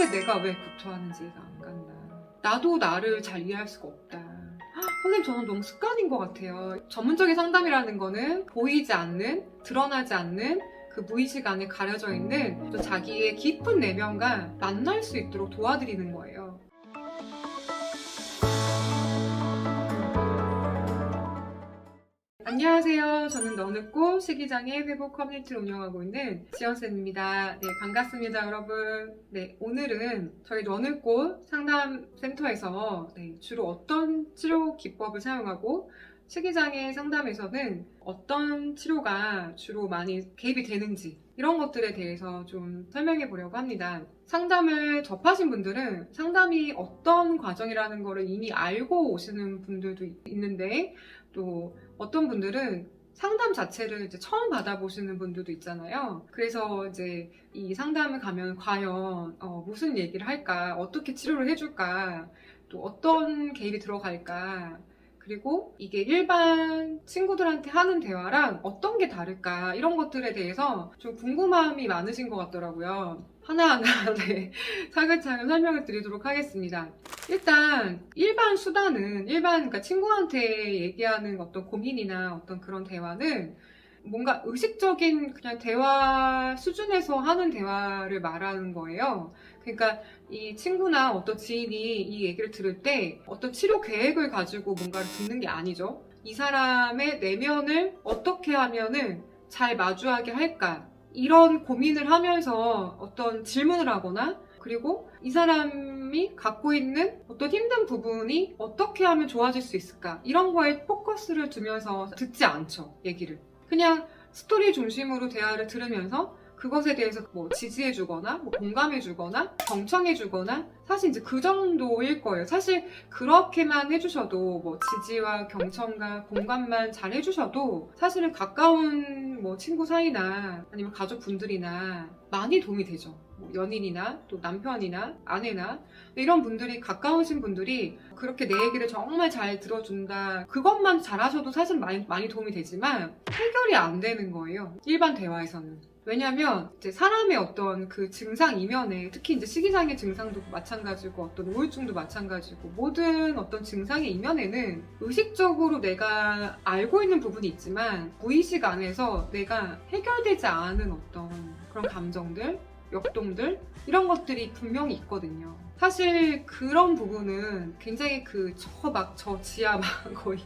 도대체 내가 왜 구토하는지 이해가 안 간다. 나도 나를 잘 이해할 수가 없다. 선생님, 저는 너무 습관인 것 같아요. 전문적인 상담이라는 거는 보이지 않는, 드러나지 않는 그 무의식 안에 가려져 있는 또 자기의 깊은 내면과 만날 수 있도록 도와드리는 거예요. 안녕하세요. 저는 너늦고 시기장애 회복 커뮤니티를 운영하고 있는 지연쌤입니다. 네, 반갑습니다, 여러분. 네, 오늘은 저희 너늦고 상담센터에서 주로 어떤 치료 기법을 사용하고 시기장애 상담에서는 어떤 치료가 주로 많이 개입이 되는지 이런 것들에 대해서 좀 설명해 보려고 합니다. 상담을 접하신 분들은 상담이 어떤 과정이라는 거를 이미 알고 오시는 분들도 있는데, 또 어떤 분들은 상담 자체를 이제 처음 받아보시는 분들도 있잖아요. 그래서 이제 이 상담을 가면 과연 무슨 얘기를 할까, 어떻게 치료를 해줄까, 또 어떤 개입이 들어갈까, 그리고 이게 일반 친구들한테 하는 대화랑 어떤 게 다를까, 이런 것들에 대해서 좀 궁금함이 많으신 것 같더라고요. 하나하나 차근차근 설명을 드리도록 하겠습니다. 일단 일반 수단은 그러니까 친구한테 얘기하는 어떤 고민이나 어떤 그런 대화는 뭔가 의식적인 그냥 대화 수준에서 하는 대화를 말하는 거예요. 그러니까 이 친구나 어떤 지인이 이 얘기를 들을 때 어떤 치료 계획을 가지고 뭔가를 듣는 게 아니죠. 이 사람의 내면을 어떻게 하면은 잘 마주하게 할까, 이런 고민을 하면서 어떤 질문을 하거나, 그리고 이 사람이 갖고 있는 어떤 힘든 부분이 어떻게 하면 좋아질 수 있을까, 이런 거에 포커스를 두면서 듣지 않죠, 얘기를. 그냥 스토리 중심으로 대화를 들으면서 그것에 대해서 뭐 지지해주거나 뭐 공감해주거나 경청해주거나, 사실 이제 그 정도일 거예요. 사실 그렇게만 해주셔도, 뭐 지지와 경청과 공감만 잘 해주셔도 사실은 가까운 뭐 친구 사이나 아니면 가족분들이나 많이 도움이 되죠. 뭐 연인이나 또 남편이나 아내나 이런 분들이, 가까우신 분들이 그렇게 내 얘기를 정말 잘 들어준다, 그것만 잘하셔도 사실 많이 도움이 되지만 해결이 안 되는 거예요, 일반 대화에서는. 왜냐면 이제 사람의 어떤 그 증상 이면에, 특히 이제 식이장애 증상도 마찬가지고 어떤 우울증도 마찬가지고, 모든 어떤 증상의 이면에는 의식적으로 내가 알고 있는 부분이 있지만 무의식 안에서 내가 해결되지 않은 어떤 그런 감정들, 역동들, 이런 것들이 분명히 있거든요. 사실 그런 부분은 굉장히 저 지하 거의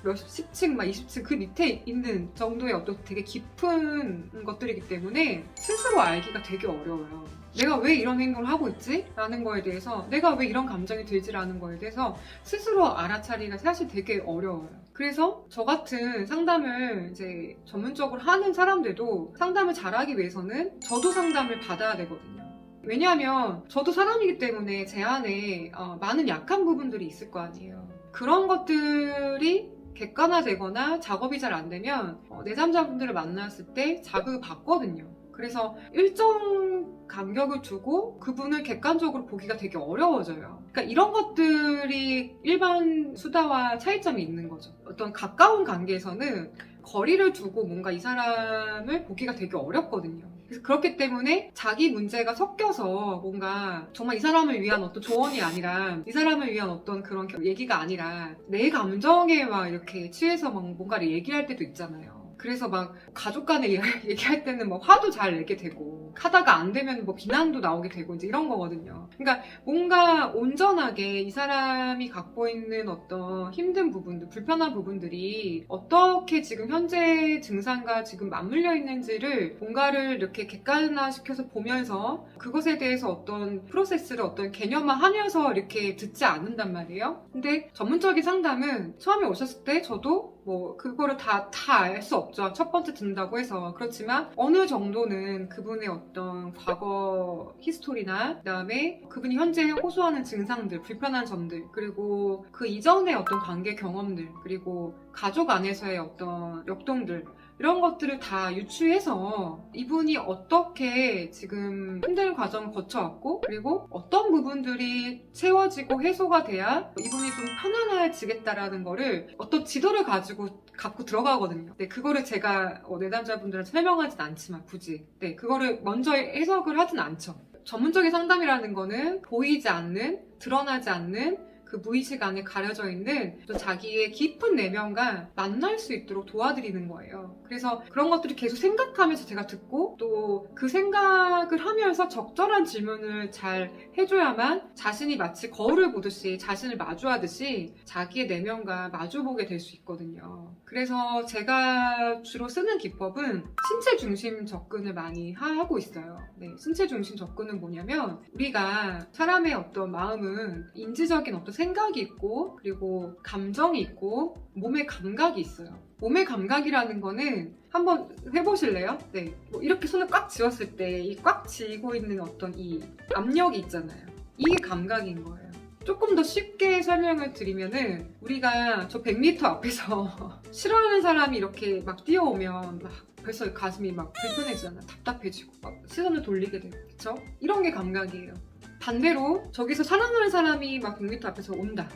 몇십 10층, 20층 그 밑에 있는 정도의 어떤 되게 깊은 것들이기 때문에 스스로 알기가 되게 어려워요. 내가 왜 이런 행동을 하고 있지? 라는 거에 대해서, 내가 왜 이런 감정이 들지라는 거에 대해서 스스로 알아차리기가 사실 되게 어려워요. 그래서 저 같은 상담을 이제 전문적으로 하는 사람들도 상담을 잘하기 위해서는 저도 상담을 받아야 되거든요. 왜냐하면 저도 사람이기 때문에 제 안에 많은 약한 부분들이 있을 거 아니에요. 그런 것들이 객관화되거나 작업이 잘 안 되면 내담자분들을 만났을 때 자극을 받거든요. 그래서 일정 간격을 두고 그분을 객관적으로 보기가 되게 어려워져요. 그러니까 이런 것들이 일반 수다와 차이점이 있는 거죠. 어떤 가까운 관계에서는 거리를 두고 뭔가 이 사람을 보기가 되게 어렵거든요. 그래서 그렇기 때문에 자기 문제가 섞여서 뭔가 정말 이 사람을 위한 어떤 조언이 아니라, 이 사람을 위한 어떤 그런 얘기가 아니라 내 감정에 막 이렇게 취해서 막 뭔가를 얘기할 때도 있잖아요. 그래서 막 가족 간에 얘기할 때는 뭐 화도 잘 내게 되고, 하다가 안 되면 뭐 비난도 나오게 되고, 이제 이런 거거든요. 그러니까 뭔가 온전하게 이 사람이 갖고 있는 어떤 힘든 부분들, 불편한 부분들이 어떻게 지금 현재 증상과 지금 맞물려 있는지를 뭔가를 이렇게 객관화시켜서 보면서 그것에 대해서 어떤 프로세스를, 어떤 개념화하면서 이렇게 듣지 않는단 말이에요. 근데 전문적인 상담은 처음에 오셨을 때 저도 뭐 그거를 다 알 수 없죠. 첫 번째 듣는다고 해서. 그렇지만 어느 정도는 그분의 어떤 과거 히스토리나, 그다음에 그분이 현재 호소하는 증상들, 불편한 점들, 그리고 그 이전의 어떤 관계 경험들, 그리고 가족 안에서의 어떤 역동들, 이런 것들을 다 유추해서 이분이 어떻게 지금 힘든 과정을 거쳐왔고, 그리고 어떤 부분들이 채워지고 해소가 돼야 이분이 좀 편안해지겠다라는 거를 어떤 지도를 갖고 들어가거든요. 네, 그거를 제가 내담자분들한테 설명하진 않지만 굳이 그거를 먼저 해석을 하진 않죠. 전문적인 상담이라는 거는 보이지 않는, 드러나지 않는 그 무의식 안에 가려져 있는 또 자기의 깊은 내면과 만날 수 있도록 도와드리는 거예요. 그래서 그런 것들을 계속 생각하면서 제가 듣고 또 그 생각을 하면서 적절한 질문을 잘 해줘야만 자신이 마치 거울을 보듯이 자신을 마주하듯이 자기의 내면과 마주보게 될 수 있거든요. 그래서 제가 주로 쓰는 기법은 신체 중심 접근을 많이 하고 있어요. 네, 신체 중심 접근은 뭐냐면 우리가 사람의 어떤 마음은 인지적인 어떤 생각이 있고 그리고 감정이 있고 몸의 감각이 있어요. 몸의 감각이라는 거는 한번 해보실래요? 네, 뭐 이렇게 손을 꽉 쥐었을 때 이 꽉 쥐고 있는 어떤 이 압력이 있잖아요. 이게 감각인 거예요. 조금 더 쉽게 설명을 드리면은 우리가 저 100m 앞에서 싫어하는 사람이 이렇게 막 뛰어오면 막 벌써 가슴이 막 불편해지잖아. 답답해지고 막 시선을 돌리게 되고 그쵸? 이런 게 감각이에요. 반대로 저기서 사랑하는 사람이 막 100m 앞에서 온다.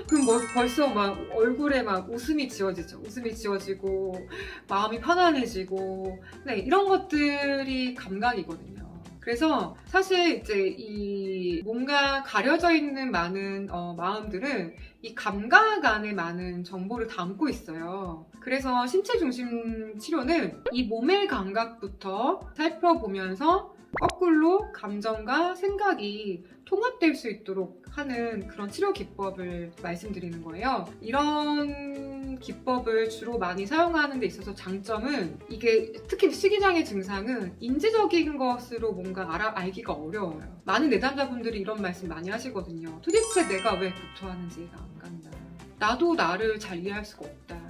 그럼 뭐 벌써 막 얼굴에 막 웃음이 지어지죠. 웃음이 지어지고 마음이 편안해지고 네, 이런 것들이 감각이거든요. 그래서 사실 이제 이 뭔가 가려져 있는 많은 마음들은 이 감각 안에 많은 정보를 담고 있어요. 그래서 신체 중심 치료는 이 몸의 감각부터 살펴보면서 거꾸로 감정과 생각이 통합될 수 있도록 하는 그런 치료 기법을 말씀드리는 거예요. 이런 기법을 주로 많이 사용하는 데 있어서 장점은 이게 특히 식이장애 증상은 인지적인 것으로 뭔가 알기가 어려워요. 많은 내담자분들이 이런 말씀 많이 하시거든요. 도대체 내가 왜 구토하는지 이해가 안 간다. 나도 나를 잘 이해할 수가 없다.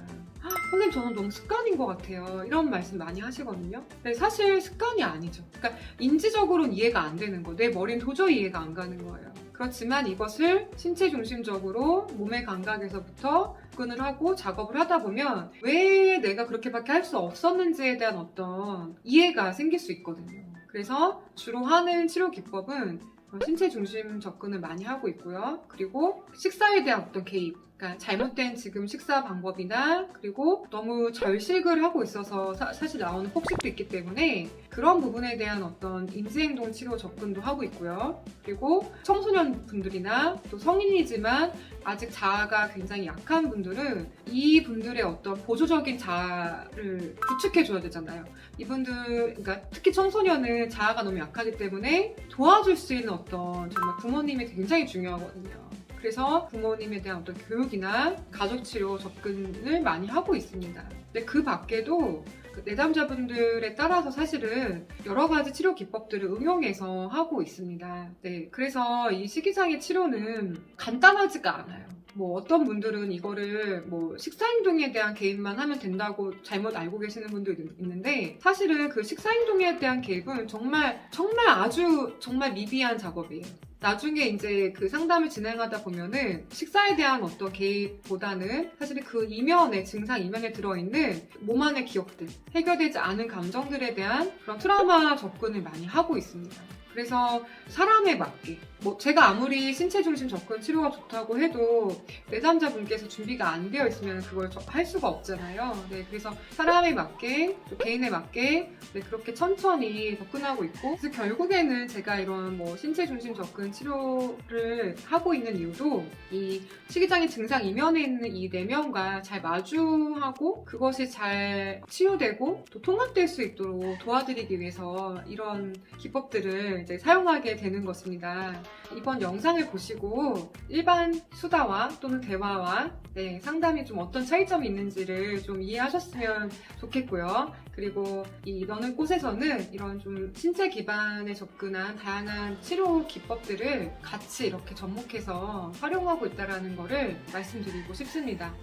선생님 저는 너무 습관인 것 같아요. 이런 말씀 많이 하시거든요. 근데 사실 습관이 아니죠. 그러니까 인지적으로는 이해가 안 되는 거. 내 머리는 도저히 이해가 안 가는 거예요. 그렇지만 이것을 신체 중심적으로 몸의 감각에서부터 접근을 하고 작업을 하다 보면 왜 내가 그렇게밖에 할 수 없었는지에 대한 어떤 이해가 생길 수 있거든요. 그래서 주로 하는 치료 기법은 신체 중심 접근을 많이 하고 있고요. 그리고 식사에 대한 어떤 개입, 그러니까 잘못된 지금 식사 방법이나 그리고 너무 절식을 하고 있어서 사실 나오는 폭식도 있기 때문에 그런 부분에 대한 어떤 인지행동 치료 접근도 하고 있고요. 그리고 청소년 분들이나 또 성인이지만 아직 자아가 굉장히 약한 분들은 이 분들의 어떤 보조적인 자아를 구축해줘야 되잖아요. 이분들, 그러니까 특히 청소년은 자아가 너무 약하기 때문에 도와줄 수 있는 어떤 정말 부모님이 굉장히 중요하거든요. 그래서 부모님에 대한 어떤 교육이나 가족치료 접근을 많이 하고 있습니다. 근데 그 밖에도 내담자분들에 따라서 사실은 여러 가지 치료 기법들을 응용해서 하고 있습니다. 네, 그래서 이 식이장애 치료는 간단하지가 않아요. 뭐 어떤 분들은 이거를 뭐 식사행동에 대한 개입만 하면 된다고 잘못 알고 계시는 분도 있는데 사실은 그 식사행동에 대한 개입은 정말 아주 미비한 작업이에요. 나중에 이제 그 상담을 진행하다 보면은 식사에 대한 어떤 개입보다는 사실 그 이면에, 증상 이면에 들어있는 몸 안의 기억들, 해결되지 않은 감정들에 대한 그런 트라우마 접근을 많이 하고 있습니다. 그래서 사람에 맞게, 뭐 제가 아무리 신체 중심 접근 치료가 좋다고 해도 내담자분께서 준비가 안 되어 있으면 그걸 할 수가 없잖아요. 네, 그래서 사람에 맞게, 또 개인에 맞게 네, 그렇게 천천히 접근하고 있고, 그래서 결국에는 제가 이런 뭐 신체 중심 접근 치료를 하고 있는 이유도 이 식이장애 증상 이면에 있는 이 내면과 잘 마주하고 그것이 잘 치유되고 또 통합될 수 있도록 도와드리기 위해서 이런 기법들을 이제 사용하게 되는 것입니다. 이번 영상을 보시고 일반 수다와 또는 대화와 네, 상담이 좀 어떤 차이점이 있는지를 좀 이해하셨으면 좋겠고요. 그리고 이 너는 꽃에서는 이런 좀 신체 기반에 접근한 다양한 치료 기법들을 같이 이렇게 접목해서 활용하고 있다는 거를 말씀드리고 싶습니다.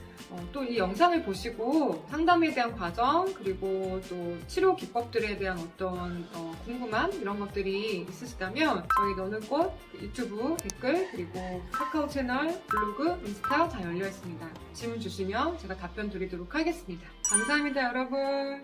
또 이 영상을 보시고 상담에 대한 과정 그리고 또 치료 기법들에 대한 어떤 궁금함 이런 것들이 있으시다면 저희 너는 꽃 유튜브 댓글 그리고 카카오 채널 블로그 인스타 다 열려 있습니다. 질문 주시면 제가 답변 드리도록 하겠습니다. 감사합니다 여러분.